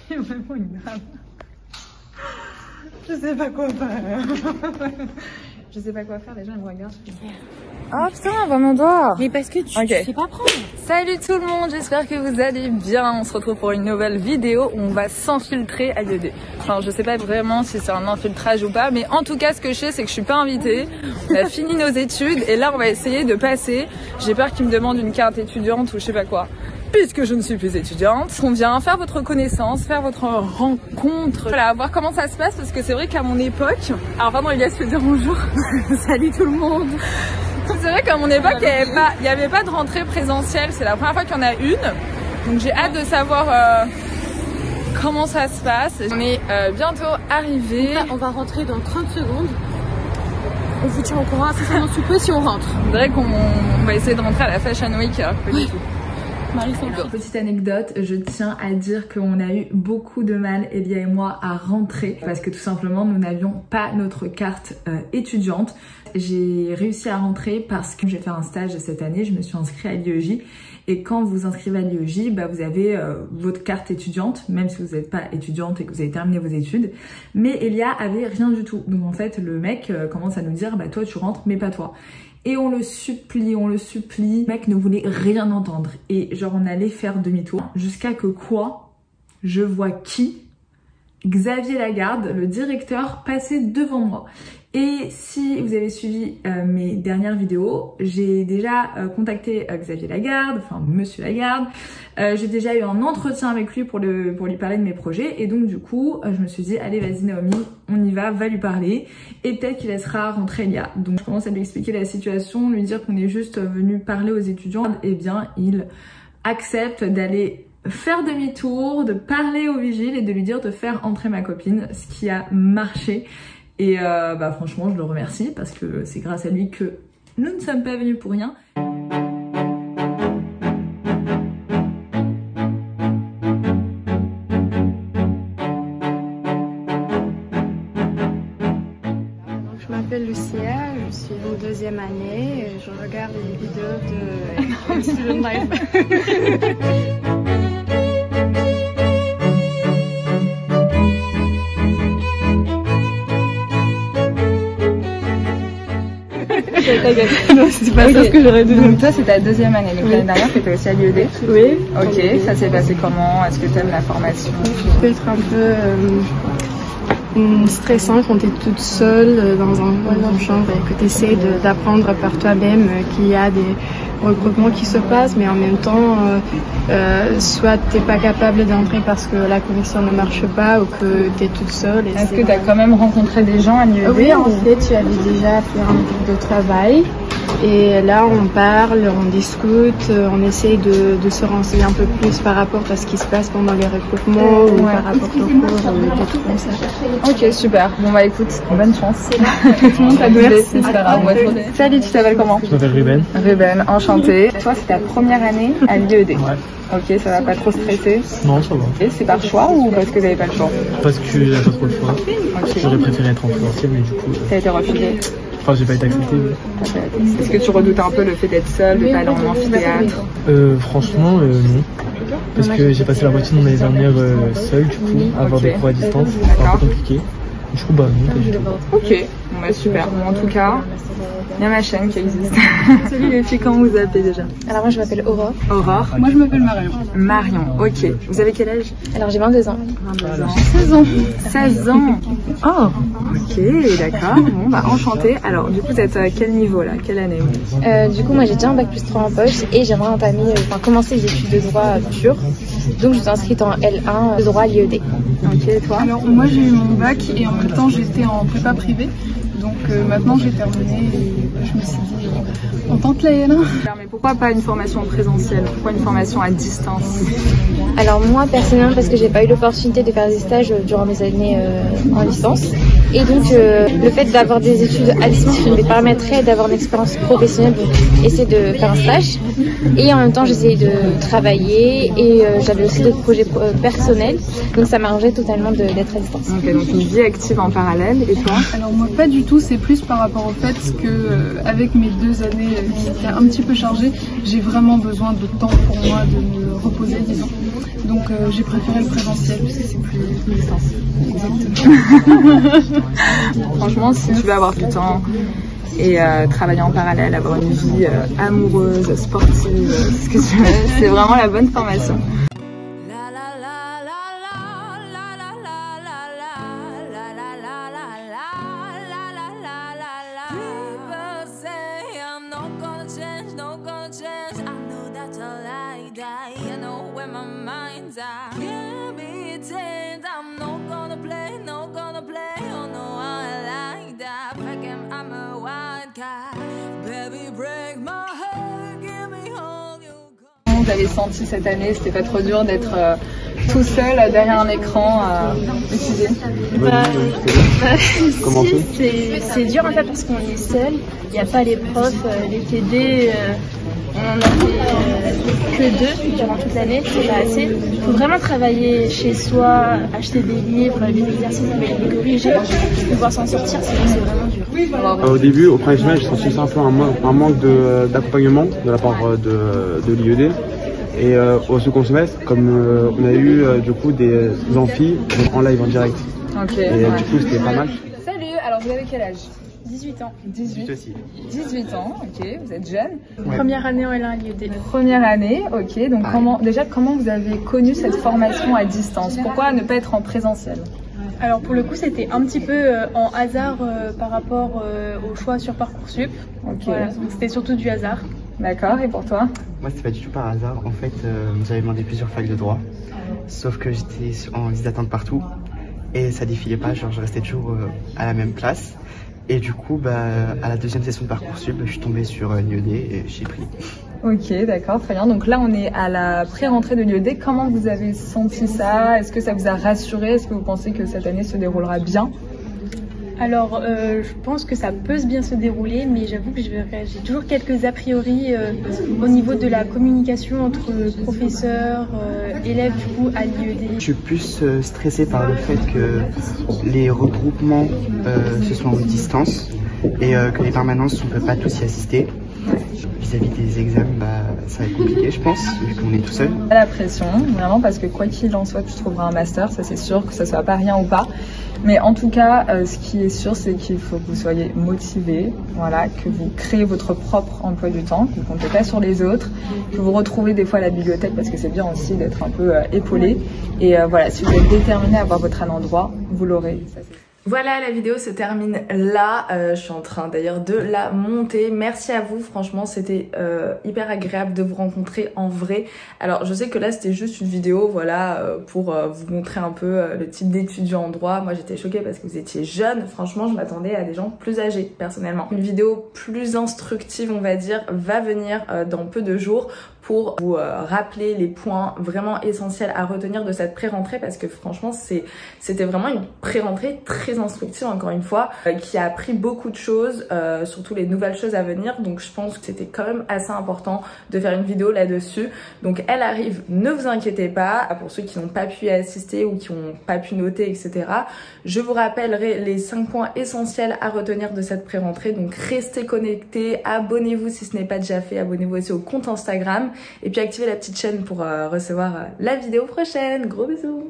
J'ai vraiment une drame. Je sais pas quoi faire. Je sais pas quoi faire, les gens ils me regardent. Oh putain, va mon doigt. Mais parce que tu sais pas prendre. Salut tout le monde, j'espère que vous allez bien. On se retrouve pour une nouvelle vidéo où on va s'infiltrer à l'IED. Enfin, je sais pas vraiment si c'est un infiltrage ou pas, mais en tout cas, ce que je sais, c'est que je suis pas invitée. On a fini nos études et là, on va essayer de passer. J'ai peur qu'ils me demandent une carte étudiante ou je sais pas quoi. Puisque je ne suis plus étudiante, on vient faire votre connaissance, faire votre rencontre, voilà, voir comment ça se passe, parce que c'est vrai qu'à mon époque, alors pardon, Elias, je peux dire bonjour. Salut tout le monde. C'est vrai qu'à mon époque, il n'y avait pas de rentrée présentielle, c'est la première fois qu'il y en a une, donc j'ai hâte de savoir comment ça se passe. On est bientôt arrivé. On va rentrer dans 30 secondes. On vous tient au courant incessamment sous peu si on rentre. C'est vrai qu'on va essayer de rentrer à la Fashion Week, pas du tout. Petite anecdote, je tiens à dire qu'on a eu beaucoup de mal, Elia et moi, à rentrer parce que tout simplement nous n'avions pas notre carte étudiante. J'ai réussi à rentrer parce que j'ai fait un stage cette année, je me suis inscrite à l'IEJ et quand vous inscrivez à l'IEJ, bah, vous avez votre carte étudiante, même si vous n'êtes pas étudiante et que vous avez terminé vos études. Mais Elia avait rien du tout, donc en fait le mec commence à nous dire bah toi tu rentres mais pas toi. Et on le supplie, le mec ne voulait rien entendre. Et genre on allait faire demi-tour. Jusqu'à que quoi? Je vois qui? Xavier Lagarde, le directeur, passer devant moi. Et si vous avez suivi mes dernières vidéos, j'ai déjà contacté Xavier Lagarde, enfin Monsieur Lagarde. J'ai déjà eu un entretien avec lui pour lui parler de mes projets. Et donc du coup, je me suis dit, allez vas-y Naomi, on y va lui parler. Et peut-être qu'il laissera rentrer Elia. Donc je commence à lui expliquer la situation, lui dire qu'on est juste venu parler aux étudiants. Et bien, il accepte d'aller faire demi-tour, de parler au vigile et de lui dire de faire entrer ma copine, ce qui a marché. Et bah franchement je le remercie parce que c'est grâce à lui que nous ne sommes pas venus pour rien. Je m'appelle Lucia, je suis en deuxième année et je regarde les vidéos de Student Life. Non, c'est pas ça ce que j'aurais dit. Donc toi c'est ta deuxième année, donc l'année dernière t'étais aussi à l'IED. Oui. Ok, ça s'est passé comment? Est-ce que t'aimes la formation? Ça peut être un peu stressant quand t'es toute seule dans une chambre et que t'essaies d'apprendre par toi-même qu'il y a des regroupements qui se passent, mais en même temps, soit t'es pas capable d'entrer parce que la connexion ne marche pas ou que t'es toute seule. Est-ce que t'as quand même rencontré des gens à l'IED? Oui, en fait, tu avais déjà fait un groupe de travail. Et là, on parle, on discute, on essaye de se renseigner un peu plus par rapport à ce qui se passe pendant les regroupements ou par rapport aux cours, des trucs comme ça. Ok, super. Bon bah écoute, bonne chance. Tout le monde t'a donné, c'est super grave. Salut, tu t'appelles comment? Je m'appelle Ruben. Ruben, enchanté. Toi, c'est ta première année à l'IED. Ouais. Ok, ça va pas trop stresser? Non, ça va. Et c'est par choix ou parce que vous n'avez pas le choix? Parce que j'avais pas trop le choix. Okay. J'aurais préféré être en présentiel, mais du coup... T'as été refusé? Enfin, j'ai pas été accepté. Est-ce que tu redoutes un peu le fait d'être seule, de pas aller en amphithéâtre? Franchement, non. Parce que j'ai passé la moitié de mon année dernière seule, du coup, avoir des cours à distance, c'est un peu compliqué. Du coup, bah non, pas du tout. Ok, bon bah super. Bon, en tout cas, il y a ma chaîne qui existe. Salut les filles, comment vous appelez déjà? Alors moi je m'appelle Aurore. Aurore. Moi, je m'appelle Marion. Marion, ok. Vous avez quel âge? Alors j'ai 22 ans. 22 ans. 16 ans. 16 ans. Oh, ok, d'accord. Bon, bah enchanté. Alors, du coup, vous êtes à quel niveau là? Quelle année? Du coup moi j'ai déjà un bac plus 3 en poche et j'aimerais commencer les études de droit pur. Donc je suis inscrite en L1 de droit à l'IED. Ok, et toi? Alors moi j'ai eu mon bac et en même temps j'étais en prépa privée. Donc maintenant j'ai terminé et je me suis dit on tente la L1. Mais pourquoi pas une formation présentielle? Pourquoi une formation à distance? Alors moi personnellement parce que j'ai pas eu l'opportunité de faire des stages durant mes années en licence. Et donc le fait d'avoir des études à distance me permettrait d'avoir une expérience professionnelle, donc essayer de faire un stage. Et en même temps j'essayais de travailler et j'avais aussi d'autres projets personnels. Donc ça m'arrangeait totalement d'être à distance. Ok, donc une vie active en parallèle. Et toi? Alors moi pas du tout, c'est plus par rapport au fait que avec mes 2 années qui étaient un petit peu chargées, j'ai vraiment besoin de temps pour moi, de me reposée, disons. Donc j'ai préféré le présentiel parce que c'est plus distance. Franchement, si tu veux avoir du temps et travailler en parallèle, avoir une vie amoureuse, sportive, ce que tu veux, c'est vraiment la bonne formation. Vous avez senti cette année, c'était pas trop dur d'être tout seul derrière un écran à étudier? C'est dur en fait parce qu'on est seul, il n'y a pas les profs, les TD, on en a fait que 2 durant toute l'année, c'est pas assez. Il faut vraiment travailler chez soi, acheter des livres, des exercices, les corriger pour pouvoir s'en sortir, sinon c'est vraiment dur. Au début, au premier semestre, j'ai senti ça un peu un manque d'accompagnement de la part de l'IED. Et au second semestre, comme on a eu du coup des amphis en live, en direct. Ok. Et du coup, c'était pas mal. Salut, alors vous avez quel âge? 18 ans. 18 aussi. 18 ans, ok, vous êtes jeune. Ouais. Première année en L1 à l'IED. Première année, ok, donc comment vous avez connu cette formation à distance? Pourquoi ne pas être en présentiel? Alors pour le coup c'était un petit peu en hasard par rapport au choix sur Parcoursup. Ok. Voilà, donc c'était surtout du hasard. D'accord, et pour toi? Moi c'était pas du tout par hasard, en fait j'avais demandé plusieurs facs de droit, sauf que j'étais en liste d'attente partout et ça défilait pas, genre je restais toujours à la même place. Et du coup, à la deuxième session de Parcoursup, je suis tombée sur l'IED et j'ai pris. Ok, d'accord, très bien. Donc là, on est à la pré-rentrée de l'IED. Comment vous avez senti ça? Est-ce que ça vous a rassuré? Est-ce que vous pensez que cette année se déroulera bien? Alors, je pense que ça peut bien se dérouler, mais j'avoue que j'ai toujours quelques a priori au niveau de la communication entre professeurs, élèves du coup à l'IED. Je suis plus stressée par le fait que les regroupements se soient en distance et que les permanences on ne peut pas tous y assister. Vis-à-vis des examens, ça va être compliqué je pense, vu qu'on est tout seul. La pression, vraiment, parce que quoi qu'il en soit, tu trouveras un master, ça c'est sûr, que ce soit pas rien ou pas. Mais en tout cas, ce qui est sûr, c'est qu'il faut que vous soyez motivé, voilà, que vous créez votre propre emploi du temps, que vous ne comptez pas sur les autres, que vous retrouvez des fois à la bibliothèque, parce que c'est bien aussi d'être un peu épaulé. Et voilà, si vous êtes déterminé à avoir votre an endroit, vous l'aurez. Voilà, la vidéo se termine là. Je suis en train d'ailleurs de la monter. Merci à vous, franchement, c'était hyper agréable de vous rencontrer en vrai. Alors, je sais que là, c'était juste une vidéo, voilà, pour vous montrer un peu le type d'étudiant en droit. Moi, j'étais choquée parce que vous étiez jeune. Franchement, je m'attendais à des gens plus âgés, personnellement. Une vidéo plus instructive, on va dire, va venir dans peu de jours pour vous rappeler les points vraiment essentiels à retenir de cette pré-rentrée, parce que franchement c'était vraiment une pré-rentrée très instructive, encore une fois, qui a appris beaucoup de choses, surtout les nouvelles choses à venir. Donc je pense que c'était quand même assez important de faire une vidéo là-dessus. Donc elle arrive, ne vous inquiétez pas. Pour ceux qui n'ont pas pu y assister ou qui n'ont pas pu noter, etc., je vous rappellerai les 5 points essentiels à retenir de cette pré-rentrée. Donc restez connectés, abonnez-vous si ce n'est pas déjà fait, abonnez-vous aussi au compte Instagram. Et puis activez la petite chaîne pour recevoir la vidéo prochaine. Gros bisous.